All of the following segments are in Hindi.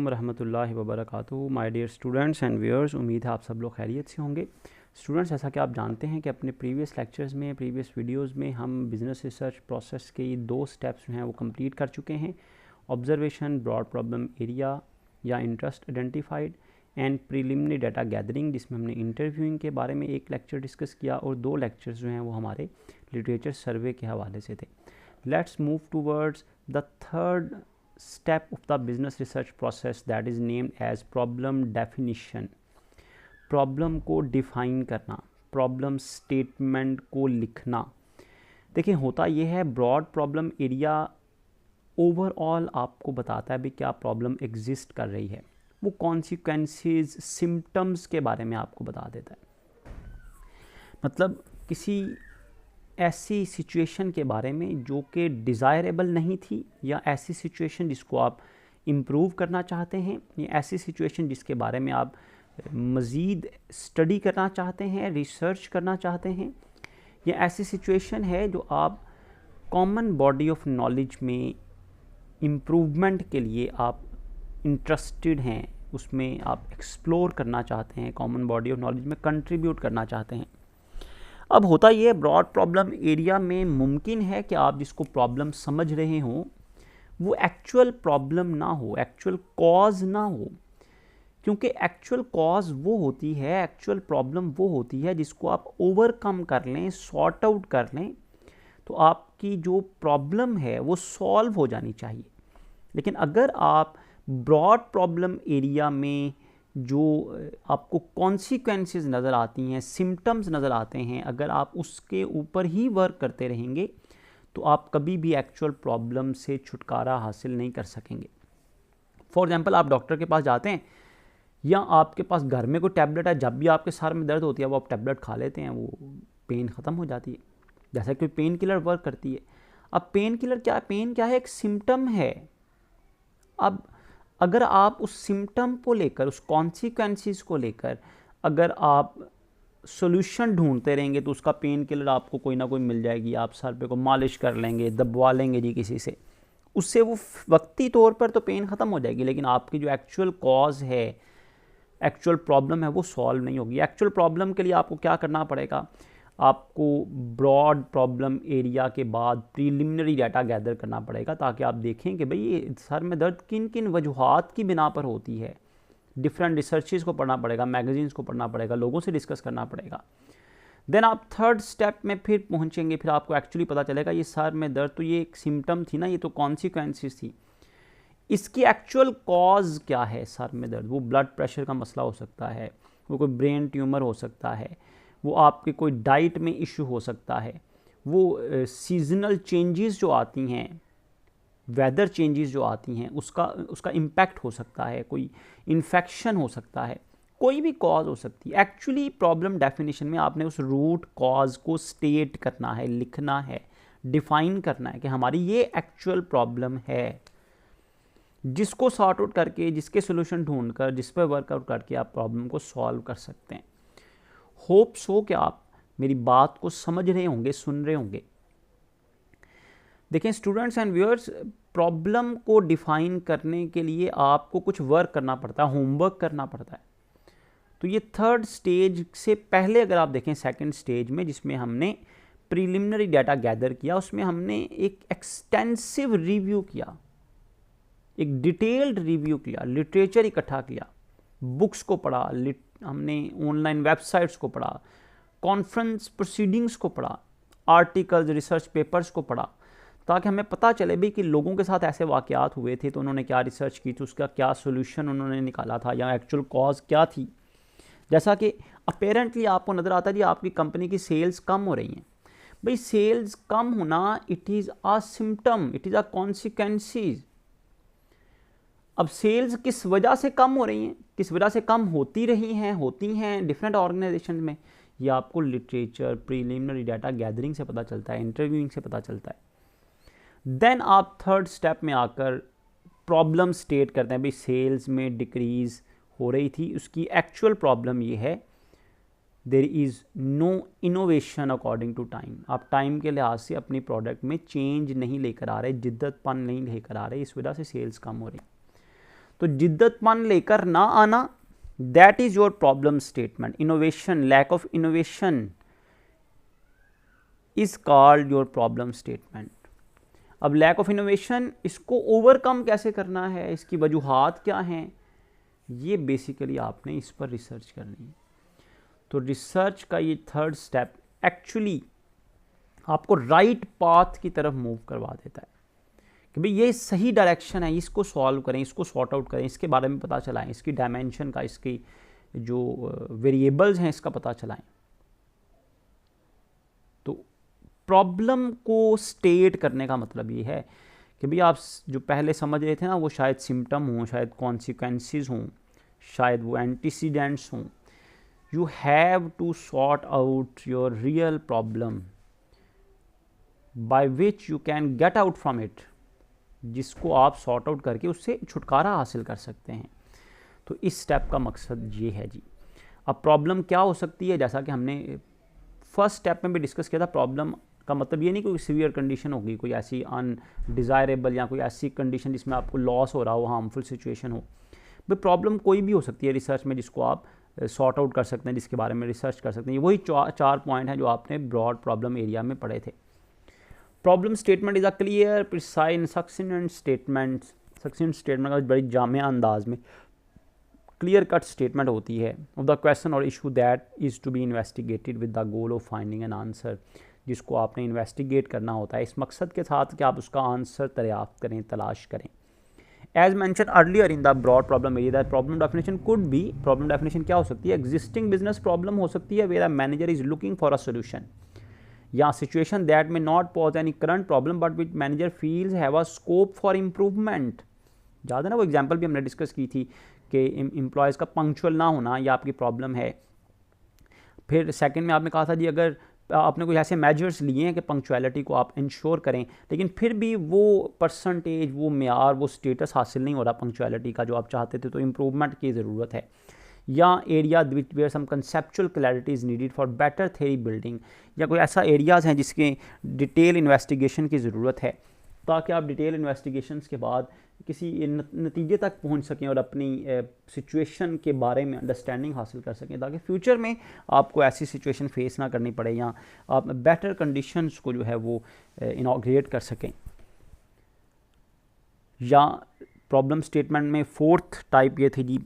रहमतुल्लाहि व बरकातुहू। My dear students and viewers, उम्मीद है आप सब लोग खैरियत से होंगे। स्टूडेंट्स, जैसा कि आप जानते हैं कि अपने प्रीवियस लेक्चर्स में, प्रीवियस वीडियोस में हम बिज़नेस रिसर्च प्रोसेस के 2 स्टेप्स जो हैं वो कंप्लीट कर चुके हैं। ऑब्जर्वेशन, ब्रॉड प्रॉब्लम एरिया या interest identified, and preliminary data gathering, जिसमें हमने इंटरव्यूइंग के बारे में एक लेक्चर डिस्कस किया और 2 लेक्चर्स जो हैं वो हमारे लिटरेचर सर्वे के हवाले से थे। Let's move towards the third step of the business research process, that is named as problem definition। Problem को डिफाइन करना, प्रॉब्लम स्टेटमेंट को लिखना। देखिए, होता ये है, ब्रॉड प्रॉब्लम एरिया ओवरऑल आपको बताता है भी क्या प्रॉब्लम एग्जिस्ट कर रही है, वो कॉन्सिक्वेंसेस, सिम्टम्स के बारे में आपको बता देता है। मतलब किसी ऐसी सिचुएशन के बारे में जो कि डिज़ायरेबल नहीं थी, या ऐसी सिचुएशन जिसको आप इम्प्रूव करना चाहते हैं, या ऐसी सिचुएशन जिसके बारे में आप मज़ीद स्टडी करना चाहते हैं, रिसर्च करना चाहते हैं, या ऐसी सिचुएशन है जो आप कॉमन बॉडी ऑफ नॉलेज में इम्प्रूवमेंट के लिए आप इंटरेस्टेड हैं, उसमें आप एक्सप्लोर करना चाहते हैं, कॉमन बॉडी ऑफ नॉलेज में कंट्रीब्यूट करना चाहते हैं। अब होता ये ब्रॉड प्रॉब्लम एरिया में मुमकिन है कि आप जिसको प्रॉब्लम समझ रहे हों वो एक्चुअल प्रॉब्लम ना हो, एक्चुअल कॉज ना हो, क्योंकि एक्चुअल कॉज वो होती है, एक्चुअल प्रॉब्लम वो होती है जिसको आप ओवरकम कर लें, सॉर्ट आउट कर लें, तो आपकी जो प्रॉब्लम है वो सॉल्व हो जानी चाहिए। लेकिन अगर आप ब्रॉड प्रॉब्लम एरिया में जो आपको कॉन्सिक्वेंसेस नज़र आती हैं, सिम्टम्स नज़र आते हैं, अगर आप उसके ऊपर ही वर्क करते रहेंगे तो आप कभी भी एक्चुअल प्रॉब्लम से छुटकारा हासिल नहीं कर सकेंगे। फॉर एग्जांपल, आप डॉक्टर के पास जाते हैं या आपके पास घर में कोई टैबलेट है, जब भी आपके सर में दर्द होती है वो आप टैबलेट खा लेते हैं, वो पेन ख़त्म हो जाती है, जैसा कोई पेन किलर वर्क करती है। अब पेन किलर क्या है? पेन क्या है? एक सिम्टम है। अब अगर आप उस सिम्टम को लेकर, उस कॉन्सिक्वेंसेस को लेकर अगर आप सॉल्यूशन ढूंढते रहेंगे तो उसका पेन किलर आपको कोई ना कोई मिल जाएगी, आप सर पे को मालिश कर लेंगे, दबवा लेंगे जी किसी से, उससे वो वक्ती तौर पर तो पेन ख़त्म हो जाएगी, लेकिन आपकी जो एक्चुअल कॉज है, एक्चुअल प्रॉब्लम है, वो सॉल्व नहीं होगी। एक्चुअल प्रॉब्लम के लिए आपको क्या करना पड़ेगा? आपको ब्रॉड प्रॉब्लम एरिया के बाद प्रीलिमिनरी डाटा गैदर करना पड़ेगा, ताकि आप देखें कि भाई ये सर में दर्द किन किन वजूहात की बिना पर होती है। डिफरेंट रिसर्चेस को पढ़ना पड़ेगा, मैगजीन्स को पढ़ना पड़ेगा, लोगों से डिस्कस करना पड़ेगा। देन आप थर्ड स्टेप में फिर पहुंचेंगे, फिर आपको एक्चुअली पता चलेगा ये सर में दर्द तो ये एक सिम्टम थी ना, ये तो कॉन्सिक्वेंसेस थी, इसकी एक्चुअल कॉज क्या है सर में दर्द। वो ब्लड प्रेशर का मसला हो सकता है, वो कोई ब्रेन ट्यूमर हो सकता है, वो आपके कोई डाइट में इशू हो सकता है, वो सीजनल चेंजेस जो आती हैं, वेदर चेंजेस जो आती हैं, उसका इम्पैक्ट हो सकता है, कोई इन्फेक्शन हो सकता है, कोई भी कॉज हो सकती है। एक्चुअली प्रॉब्लम डेफिनेशन में आपने उस रूट कॉज को स्टेट करना है, लिखना है, डिफाइन करना है कि हमारी ये एक्चुअल प्रॉब्लम है, जिसको सॉर्ट आउट करके, जिसके सोल्यूशन ढूंढकर, जिस पर वर्कआउट करके आप प्रॉब्लम को सॉल्व कर सकते हैं। होप्स हो कि आप मेरी बात को समझ रहे होंगे, सुन रहे होंगे। देखें स्टूडेंट्स एंड व्यूअर्स, प्रॉब्लम को डिफाइन करने के लिए आपको कुछ वर्क करना पड़ता है, होमवर्क करना पड़ता है। तो ये थर्ड स्टेज से पहले अगर आप देखें, सेकंड स्टेज में जिसमें हमने प्रीलिमिनरी डाटा गैदर किया, उसमें हमने एक एक्सटेंसिव रिव्यू किया, एक डिटेल्ड रिव्यू किया, लिटरेचर इकट्ठा किया, बुक्स को पढ़ा, हमने ऑनलाइन वेबसाइट्स को पढ़ा, कॉन्फ्रेंस प्रोसीडिंग्स को पढ़ा, आर्टिकल्स, रिसर्च पेपर्स को पढ़ा, ताकि हमें पता चले भी कि लोगों के साथ ऐसे वाक़यात हुए थे तो उन्होंने क्या रिसर्च की थी, उसका क्या सोल्यूशन उन्होंने निकाला था, या एक्चुअल कॉज क्या थी। जैसा कि अपेरेंटली आपको नज़र आता है जी, आपकी कंपनी की सेल्स कम हो रही हैं। भाई, सेल्स कम होना it is a symptom, it is a consequences. अब सेल्स किस वजह से कम हो रही हैं, किस वजह से कम होती रही हैं, होती हैं डिफरेंट ऑर्गेनाइजेशन में, ये आपको लिटरेचर, प्रीलिमिनरी डाटा गैदरिंग से पता चलता है, इंटरव्यूइंग से पता चलता है। देन आप थर्ड स्टेप में आकर प्रॉब्लम स्टेट करते हैं, भाई सेल्स में डिक्रीज़ हो रही थी, उसकी एक्चुअल प्रॉब्लम ये है, there is no innovation according to time. आप टाइम के लिहाज से अपनी प्रोडक्ट में चेंज नहीं लेकर आ रहे, जिद्दतपन नहीं लेकर आ रहे, इस वजह से सेल्स कम हो रही। तो जिद्दतपन लेकर ना आना, that is your problem statement. Innovation, lack of innovation is called your problem statement. अब लैक ऑफ इनोवेशन, इसको ओवरकम कैसे करना है, इसकी वजूहात क्या हैं, ये बेसिकली आपने इस पर रिसर्च करनी है. तो रिसर्च का ये थर्ड स्टेप एक्चुअली आपको राइट पाथ की तरफ मूव करवा देता है कि भाई ये सही डायरेक्शन है, इसको सॉल्व करें, इसको सॉर्ट आउट करें, इसके बारे में पता चलाएं, इसकी डायमेंशन का, इसकी जो वेरिएबल्स हैं इसका पता चलाएं. तो प्रॉब्लम को स्टेट करने का मतलब ये है कि भाई आप जो पहले समझ रहे थे ना, वो शायद सिम्टम हों, शायद कॉन्सिक्वेंसेस हों, शायद वो एंटीसीडेंट्स हों. You have to sort out your real problem by which you can get out from it, जिसको आप सॉर्ट आउट करके उससे छुटकारा हासिल कर सकते हैं. तो इस स्टेप का मकसद ये है जी. अब प्रॉब्लम क्या हो सकती है, जैसा कि हमने फर्स्ट स्टेप में भी डिस्कस किया था, प्रॉब्लम का मतलब ये नहीं कोई सीवियर कंडीशन होगी, कोई ऐसी अनडिज़ायरेबल या कोई ऐसी कंडीशन जिसमें आपको लॉस हो रहा हो, हार्मफुल सिचुएशन हो. भाई प्रॉब्लम कोई भी हो सकती है रिसर्च में जिसको आप सॉर्ट आउट कर सकते हैं, जिसके बारे में रिसर्च कर सकते हैं. वही चार पॉइंट हैं जो आपने ब्रॉड प्रॉब्लम एरिया में पढ़े थे. Problem statement is a clear precise सक्सेंट statement. सक्सेंट statement का बड़ी जामिया अंदाज में क्लियर कट स्टेटमेंट होती है ऑफ द क्वेश्चन और issue that is to be investigated with the goal of finding an answer, जिसको आपने इन्वेस्टिगेट करना होता है इस मकसद के साथ कि आप उसका आंसर दरियाफ्त करें, तलाश करें. As mention earlier in the broad problem area, that problem definition could be, problem definition क्या हो सकती है, एग्जिस्टिंग बिजनेस प्रॉब्लम हो सकती है where a manager is looking for a solution, या situation that may not pose any current problem but which manager feels have a scope for improvement. याद है ना वो एग्जाम्पल भी हमने डिस्कस की थी कि एम्प्लॉयज़ का पंक्चुअल ना होना या आपकी प्रॉब्लम है. फिर सेकंड में आपने कहा था जी अगर आपने कोई ऐसे मेजर्स लिए हैं कि पंक्चुअलिटी को आप इंश्योर करें, लेकिन फिर भी वो परसेंटेज, वो मेयार, वो स्टेटस हासिल नहीं हो रहा पंक्चुअलिटी का जो आप चाहते थे, तो इम्प्रूवमेंट की ज़रूरत है. या area which where some conceptual clarity is needed for better theory building, या कोई ऐसा एरियाज़ हैं जिसके डिटेल इन्वेस्टिगेशन की ज़रूरत है ताकि आप डिटेल इन्वेस्टिगेशंस के बाद किसी नतीजे तक पहुंच सकें और अपनी सिचुएशन के बारे में अंडरस्टैंडिंग हासिल कर सकें, ताकि फ्यूचर में आपको ऐसी सिचुएशन फेस ना करनी पड़े या आप बेटर कंडीशंस को जो है वो इनॉग्रेट कर सकें. या प्रॉब्लम स्टेटमेंट में फोर्थ टाइप ये थी जी,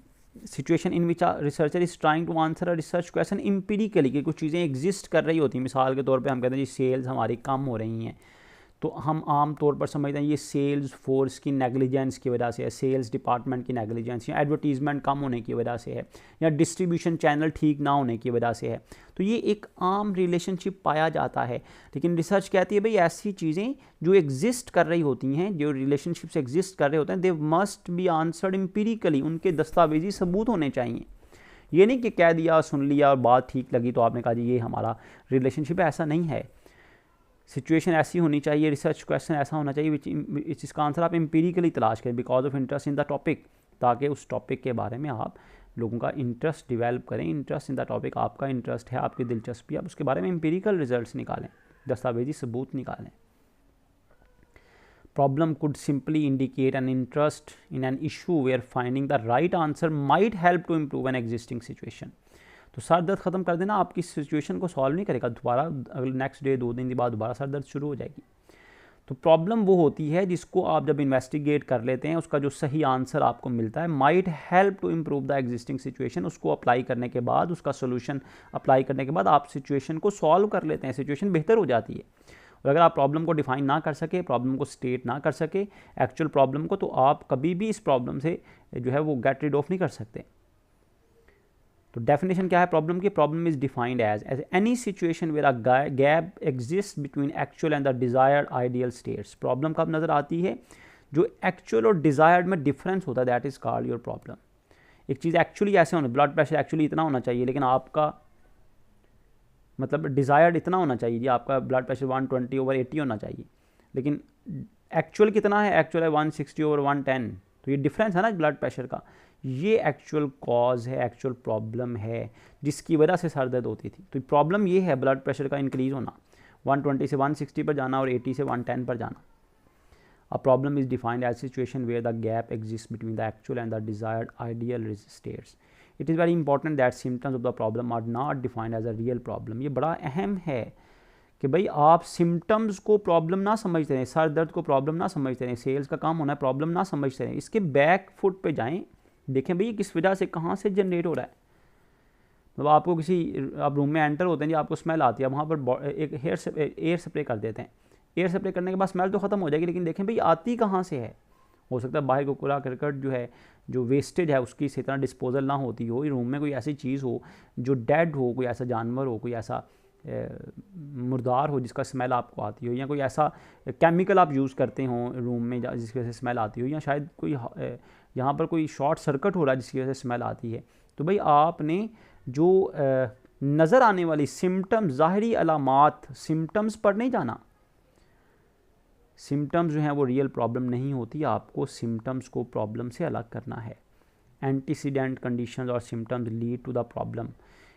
situation in which researcher is trying to answer a research question empirically, कि कुछ चीज़ें एग्जिस्ट कर रही होती हैं. मिसाल के तौर पे हम कहते हैं जी सेल्स हमारी कम हो रही हैं, तो हम आम तौर पर समझते हैं ये सेल्स फोर्स की नेग्लिजेंस की वजह से है, सेल्स डिपार्टमेंट की नेग्लिजेंस, या एडवर्टीजमेंट कम होने की वजह से है, या डिस्ट्रीब्यूशन चैनल ठीक ना होने की वजह से है. तो ये एक आम रिलेशनशिप पाया जाता है. लेकिन रिसर्च कहती है भाई ऐसी चीज़ें जो एग्जिस्ट कर रही होती हैं, जो रिलेशनशिप्स एग्जिस्ट कर रहे होते हैं, they must be answered empirically, उनके दस्तावेजी सबूत होने चाहिए. ये नहीं कि कह दिया, सुन लिया और बात ठीक लगी तो आपने कहा जी ये हमारा रिलेशनशिप है. ऐसा नहीं है. सिचुएशन ऐसी होनी चाहिए, रिसर्च क्वेश्चन ऐसा होना चाहिए जिसका आंसर आप एम्पिरिकली तलाश करें because of interest in the topic, ताकि उस टॉपिक के बारे में आप लोगों का इंटरेस्ट डेवलप करें. इंटरेस्ट इन द टॉपिक, आपका इंटरेस्ट है, आपकी दिलचस्पी, आप उसके बारे में एम्पिरिकल रिजल्ट्स निकालें, दस्तावेजी सबूत निकालें. Problem could simply indicate an interest in an issue where finding the right answer might help to improve an existing situation. तो सर दर्द ख़त्म कर देना आपकी सिचुएशन को सॉल्व नहीं करेगा, दोबारा अगले नेक्स्ट डे 2 दिन के बाद दोबारा सर दर्द शुरू हो जाएगी. तो प्रॉब्लम वो होती है जिसको आप जब इन्वेस्टिगेट कर लेते हैं, उसका जो सही आंसर आपको मिलता है, might help to improve the existing situation, उसको अप्लाई करने के बाद, उसका सोल्यूशन अप्लाई करने के बाद आप सिचुएशन को सॉल्व कर लेते हैं, सिचुएशन बेहतर हो जाती है. और अगर आप प्रॉब्लम को डिफाइन ना कर सके, प्रॉब्लम को स्टेट ना कर सके, एक्चुअल प्रॉब्लम को, तो आप कभी भी इस प्रॉब्लम से जो है वो गेट रिड ऑफ नहीं कर सकते. तो डेफिनेशन क्या है प्रॉब्लम की? Problem is defined as any situation where a gap exist between actual and the desired ideal states. Problem कब नजर आती है? जो एक्चुअल और डिजायर्ड में डिफरेंस होता है, that is called your problem. एक चीज़ एक्चुअली ऐसे होना, ब्लड प्रेशर एक्चुअली इतना होना चाहिए, लेकिन आपका मतलब डिज़ायर्ड इतना होना चाहिए जी, आपका ब्लड प्रेशर 120/80 होना चाहिए, लेकिन एक्चुअल कितना है? एक्चुअल है 160/110. तो ये डिफरेंस है ना ब्लड प्रेशर का, ये एक्चुअल कॉज है, एक्चुअल प्रॉब्लम है जिसकी वजह से सर दर्द होती थी. तो प्रॉब्लम ये है ब्लड प्रेशर का इंक्रीज़ होना, 120 से 160 पर जाना और 80 से 110 पर जाना. A problem is defined as a situation where the gap exists between the actual and the desired ideal states. It is very important that symptoms of the problem are not defined as a real problem. ये बड़ा अहम है कि भाई आप सिम्टम्स को प्रॉब्लम ना समझते रहें, सर दर्द को प्रॉब्लम ना समझते रहें, सेल्स का काम होना है प्रॉब्लम ना समझते रहें, इसके बैक फुट पे जाएं, देखें भाई किस वजह से कहाँ से जनरेट हो रहा है। मतलब आपको आप रूम में एंटर होते हैं जी, आपको स्मेल आती है, वहाँ पर एक एयर स्प्रे कर देते हैं, एयर स्प्रे करने के बाद स्मेल तो ख़त्म हो जाएगी, लेकिन देखें भाई आती कहाँ से है। हो सकता है बाहर को कूड़ा करकट जो है, जो वेस्टेज है उसकी इसी तरह डिस्पोजल ना होती हो, रूम में कोई ऐसी चीज़ हो जो डेड हो, कोई ऐसा जानवर हो, कोई ऐसा मुर्दार हो जिसका स्मेल आपको आती हो, या कोई ऐसा केमिकल आप यूज़ करते हो रूम में जिसकी वजह से स्मेल आती हो, या शायद कोई यहाँ पर कोई शॉर्ट सर्किट हो रहा है जिसकी वजह से स्मेल आती है। तो भाई आपने जो नज़र आने वाली सिम्टम्स, ज़ाहरी अलामात, सिम्टम्स पर नहीं जाना। सिम्टम्स जो हैं वो रियल प्रॉब्लम नहीं होती, आपको सिम्टम्स को प्रॉब्लम से अलग करना है। एंटीसीडेंट कंडीशंस और symptoms lead to the problem.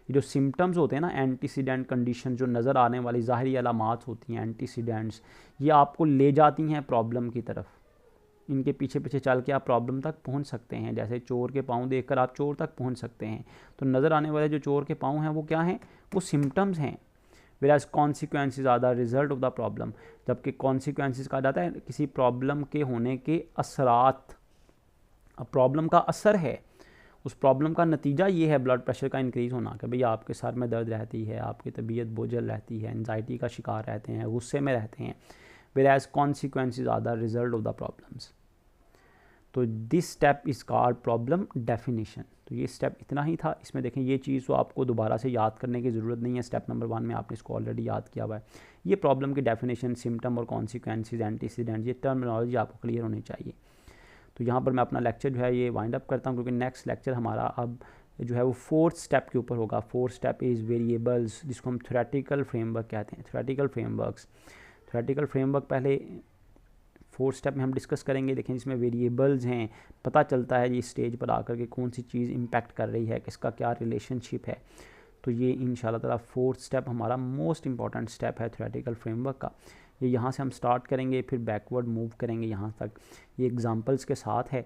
ये जो सिम्टम्स होते हैं ना, एंटीसीडेंट कंडीशन, जो नज़र आने वाली ज़ाहरी अलामात होती हैं, एंटीसीडेंट्स, ये आपको ले जाती हैं प्रॉब्लम की तरफ। इनके पीछे पीछे चल के आप प्रॉब्लम तक पहुंच सकते हैं। जैसे चोर के पाँव देखकर आप चोर तक पहुंच सकते हैं। तो नज़र आने वाले जो चोर के पाँव हैं वो क्या हैं? वो सिम्टम्स हैं। whereas consequences are the result of the problem, जबकि consequences कहा जाता है किसी प्रॉब्लम के होने के असरात। अब प्रॉब्लम का असर है, उस प्रॉब्लम का नतीजा ये है ब्लड प्रेशर का इंक्रीज़ होना, कि भाई आपके सर में दर्द रहती है, आपकी तबीयत बोझल रहती है, एंजाइटी का शिकार रहते हैं, गुस्से में रहते हैं। whereas consequences are the result of the problems। तो this step is called problem definition. तो ये स्टेप इतना ही था। इसमें देखें ये चीज़ तो आपको दोबारा से याद करने की ज़रूरत नहीं है, स्टेप नंबर 1 में आपने इसको ऑलरेडी याद किया हुआ है। ये प्रॉब्लम की डेफिनेशन, सिम्टम और कॉन्सिक्वेंसेज, एंटीसीडेंट, ये टर्मिनोलॉजी आपको क्लियर होनी चाहिए। तो यहाँ पर मैं अपना लेक्चर जो है ये वाइंड अप करता हूँ, क्योंकि नेक्स्ट लेक्चर हमारा अब जो है वो 4th स्टेप के ऊपर होगा। 4th स्टेप इज़ वेरिएबल्स, जिसको हम थ्योरेटिकल फ्रेमवर्क कहते हैं। थ्योरेटिकल फ्रेमवर्क्स, थ्योरेटिकल फ्रेमवर्क पहले 4th स्टेप में हम डिस्कस करेंगे। देखें जिसमें वेरिएबल्स हैं, पता चलता है जी स्टेज पर आकर के कौन सी चीज़ इम्पैक्ट कर रही है, किसका क्या रिलेशनशिप है। तो ये इंशाल्लाह ताला 4th स्टेप हमारा मोस्ट इंपॉर्टेंट स्टेप है थ्योरेटिकल फ्रेमवर्क का। ये यहाँ से हम स्टार्ट करेंगे, फिर बैकवर्ड मूव करेंगे यहाँ तक। ये एग्जांपल्स के साथ है,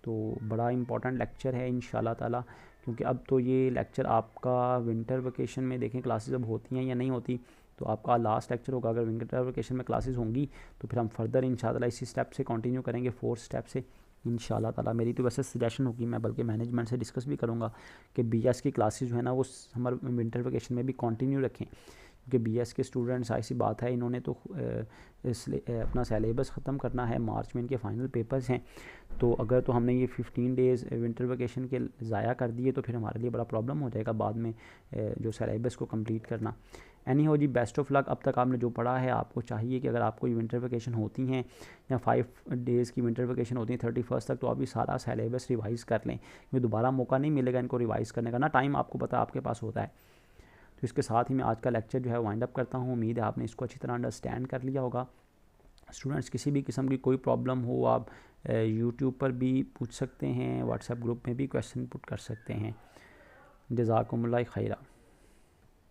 तो बड़ा इंपॉर्टेंट लेक्चर है इंशाल्लाह ताला, क्योंकि अब तो ये लेक्चर आपका विंटर वेकेशन में देखें क्लासेस अब होती हैं या नहीं होती, तो आपका लास्ट लेक्चर होगा। अगर विंटर वेकेशन में क्लासेस होंगी तो फिर हम फर्दर इंशाल्लाह इसी स्टेप से कंटिन्यू करेंगे, 4th स्टेप से इंशाल्लाह ताला। मेरी तो वैसे सजेशन होगी, मैं बल्कि मैनेजमेंट से डिस्कस भी करूँगा कि BS की क्लासेस जो है ना वो समर विंटर वेकेशन में भी कंटिन्यू रखें, क्योंकि BS के स्टूडेंट्स ऐसी बात है इन्होंने तो अपना सिलेबस ख़त्म करना है, मार्च में इनके फाइनल पेपर्स हैं। तो अगर तो हमने ये 15 डेज़ विंटर वेकेशन के ज़ाया कर दिए तो फिर हमारे लिए बड़ा प्रॉब्लम हो जाएगा बाद में जो सिलेबस को कंप्लीट करना। एनी हो जी, बेस्ट ऑफ लक। अब तक आपने जो पढ़ा है, आपको चाहिए कि अगर आपको ये विंटर वेकेशन होती हैं या 5 डेज़ की विंटर वेकेशन होती है 31st तक, तो आप ये सारा सिलेबस रिवाइज़ कर लें, क्योंकि दोबारा मौका नहीं मिलेगा इनको रिवाइज़ करने का, ना टाइम आपको पता आपके पास होता है। तो इसके साथ ही मैं आज का लेक्चर जो है वाइंड अप करता हूँ। उम्मीद है आपने इसको अच्छी तरह अंडरस्टैंड कर लिया होगा। स्टूडेंट्स किसी भी किस्म की कोई प्रॉब्लम हो आप यूट्यूब पर भी पूछ सकते हैं, व्हाट्सएप ग्रुप में भी क्वेश्चन पुट कर सकते हैं। जज़ाकुमुल्लाह खैरा।